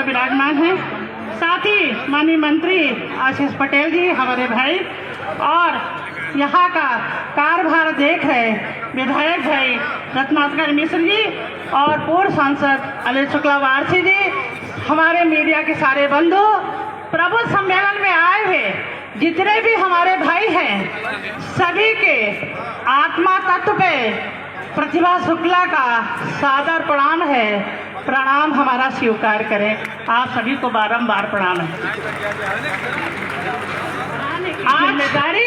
विराजमान हैं, साथ ही माननीय मंत्री आशीष पटेल जी हमारे भाई, और यहाँ का कार्यभार देख रहे विधायक भाई रत्नाकर मिश्र जी और पूर्व सांसद अनिल शुक्ला वारसी जी, हमारे मीडिया के सारे बंधु, प्रबुद्ध सम्मेलन में आए हुए जितने भी हमारे भाई हैं, सभी के आत्मा तत्व पे प्रतिभा शुक्ला का सादर प्रणाम है। प्रणाम हमारा स्वीकार करें। आप सभी को बारंबार प्रणाम है। आज जिम्मेदारी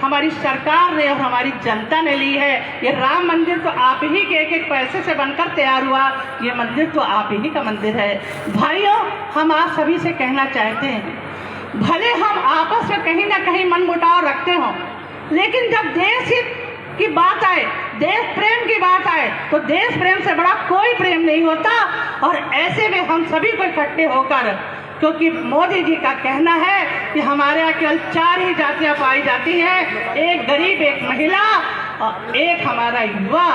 हमारी सरकार ने और हमारी जनता ने ली है। ये राम मंदिर तो आप ही के एक एक पैसे से बनकर तैयार हुआ, ये मंदिर तो आप ही का मंदिर है। भाइयों, हम आप सभी से कहना चाहते हैं, भले हम आपस में कहीं ना कहीं मनमुटाव रखते हों, लेकिन जब देश हित की बात आए, देश प्रेम की बात आए, तो देश प्रेम से बड़ा कोई प्रेम नहीं होता। और ऐसे में हम सभी को इकट्ठे होकर, क्योंकि मोदी जी का कहना है कि हमारे यहाँ केवल 4 ही जातियाँ पाई जाती हैं, एक गरीब, एक महिला और एक हमारा युवा।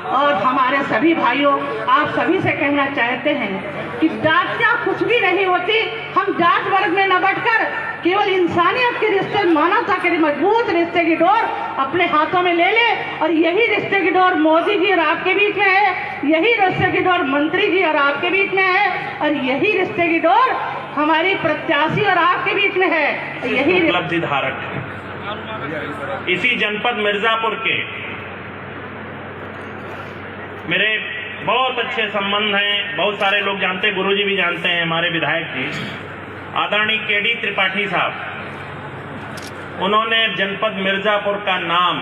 और हमारे सभी भाइयों, आप सभी से कहना चाहते हैं कि जातियाँ कुछ भी नहीं होती। हम जात वर्ग में न बैठकर केवल इंसानियत के रिश्ते, मानवता के मजबूत रिश्ते की डोर अपने हाथों में ले ले। और यही रिश्ते की डोर मोदी जी और आपके बीच में है, यही रिश्ते की डोर मंत्री जी और आपके बीच में है, और यही रिश्ते की डोर हमारी प्रत्याशी और आपके बीच में है। यही उपलब्धि धारक है। इसी जनपद मिर्जापुर के मेरे बहुत अच्छे संबंध हैं, बहुत सारे लोग जानते, गुरुजी भी जानते हैं, हमारे विधायक जी आदरणीय केडी त्रिपाठी साहब। उन्होंने जनपद मिर्जापुर का नाम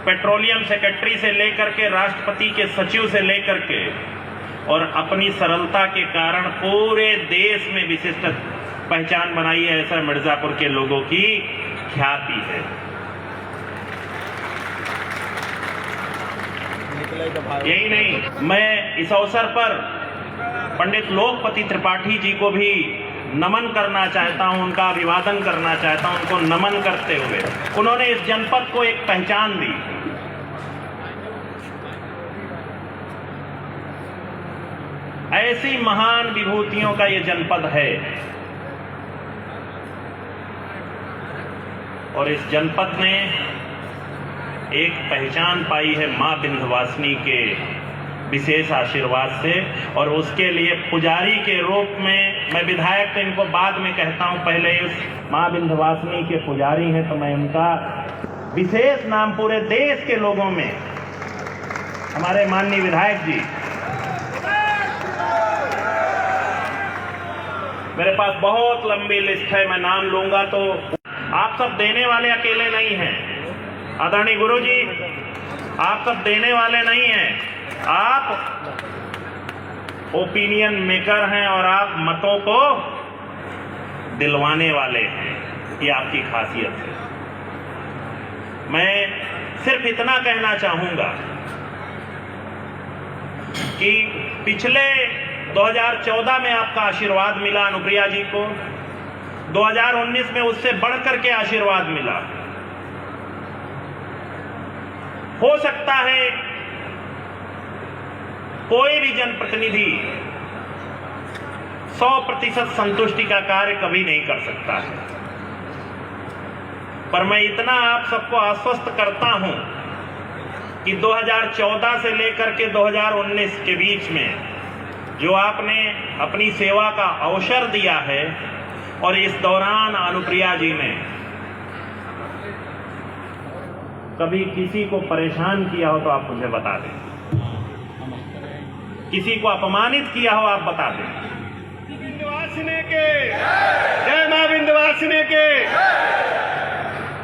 पेट्रोलियम सेक्रेटरी से लेकर के राष्ट्रपति के सचिव से लेकर के, और अपनी सरलता के कारण पूरे देश में विशिष्ट पहचान बनाई है। ऐसा मिर्जापुर के लोगों की ख्याति है। यही नहीं, मैं इस अवसर पर पंडित लोकपति त्रिपाठी जी को भी नमन करना चाहता हूं, उनका अभिवादन करना चाहता हूं। उनको नमन करते हुए उन्होंने इस जनपद को एक पहचान दी। ऐसी महान विभूतियों का ये जनपद है, और इस जनपद ने एक पहचान पाई है मां विंध्यवासिनी के विशेष आशीर्वाद से। और उसके लिए पुजारी के रूप में, मैं विधायक तो इनको बाद में कहता हूं, पहले इस मां विंध्यवासिनी के पुजारी हैं, तो मैं उनका विशेष नाम पूरे देश के लोगों में, हमारे माननीय विधायक जी, मेरे पास बहुत लंबी लिस्ट है, मैं नाम लूंगा तो आप सब देने वाले अकेले नहीं हैं। आदरणीय गुरु जी, आप सब देने वाले नहीं हैं, आप ओपिनियन मेकर हैं और आप मतों को दिलवाने वाले हैं। ये आपकी खासियत है। मैं सिर्फ इतना कहना चाहूंगा कि पिछले 2014 में आपका आशीर्वाद मिला अनुप्रिया जी को, 2019 में उससे बढ़कर के आशीर्वाद मिला। हो सकता है कोई भी जनप्रतिनिधि 100% संतुष्टि का कार्य कभी नहीं कर सकता है, पर मैं इतना आप सबको आश्वस्त करता हूं कि 2014 से लेकर के 2019 के बीच में जो आपने अपनी सेवा का अवसर दिया है, और इस दौरान अनुप्रिया जी ने कभी किसी को परेशान किया हो तो आप मुझे बता दें, किसी को अपमानित किया हो आप बता दें। विंध्यवासिनी के जय, मां विंध्यवासिनी के।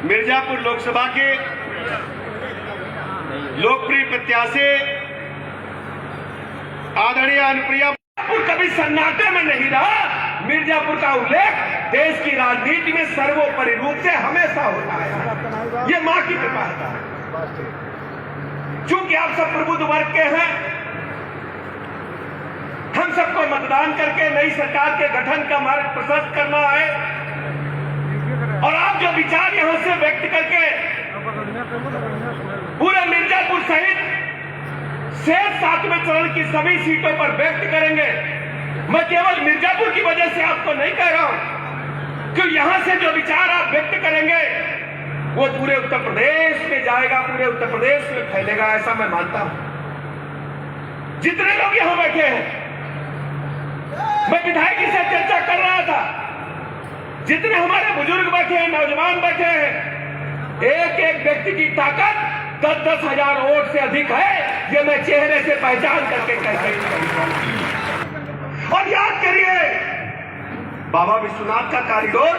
मिर्जापुर लोकसभा के लोकप्रिय प्रत्याशी आदरणीय अनुप्रिया कभी सन्नाटे में नहीं रहा। मिर्जापुर का उल्लेख देश की राजनीति में सर्वोपरि रूप से हमेशा होता है। ये मां की कृपा है। चूंकि आप सब प्रबुद्ध वर्ग के हैं, हम सबको मतदान करके नई सरकार के गठन का मार्ग प्रशस्त करना है, और आप जो विचार यहां से व्यक्त करके पूरे मिर्जापुर सहित शेष 7वें चरण की सभी सीटों पर व्यक्त करेंगे, मैं केवल मिर्जापुर की वजह से आपको नहीं कह रहा हूं कि यहां से जो विचार आप व्यक्त करेंगे वो पूरे उत्तर प्रदेश में जाएगा, पूरे उत्तर प्रदेश में फैलेगा, ऐसा मैं मानता हूं। जितने लोग यहां बैठे हैं, मैं विधायक से चर्चा कर रहा था, जितने हमारे बुजुर्ग बैठे हैं, नौजवान बैठे हैं, एक एक व्यक्ति की ताकत 10-10 हजार वोट से अधिक है, ये मैं चेहरे से पहचान करके कह सकता हूं। और याद करिए, बाबा विश्वनाथ का कॉरिडोर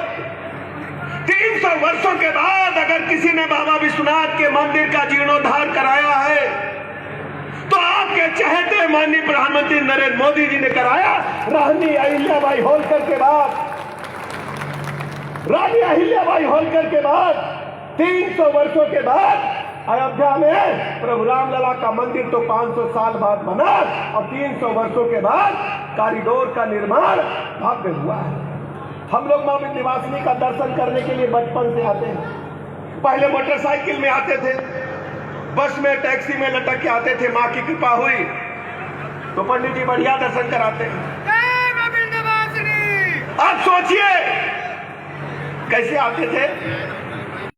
300 वर्षों के बाद अगर किसी ने बाबा विश्वनाथ के मंदिर का जीर्णोद्धार कराया है तो आपके चहेते माननीय प्रधानमंत्री नरेंद्र मोदी जी ने कराया। रानी अहिल्याबाई होलकर के बाद, रानी अहिल्याबाई होलकर के बाद 300 वर्षों के बाद अयोध्या में प्रभु रामलला का मंदिर तो 500 साल बाद बना और 300 वर्षों के बाद कॉरिडोर का निर्माण भव्य हुआ है। हम लोग मां विंध्यवासिनी का दर्शन करने के लिए बचपन से आते हैं। पहले मोटरसाइकिल में आते थे, बस में, टैक्सी में लटक के आते थे। मां की कृपा हुई तो पंडित जी बढ़िया दर्शन कराते हैं। आप सोचिए कैसे आते थे।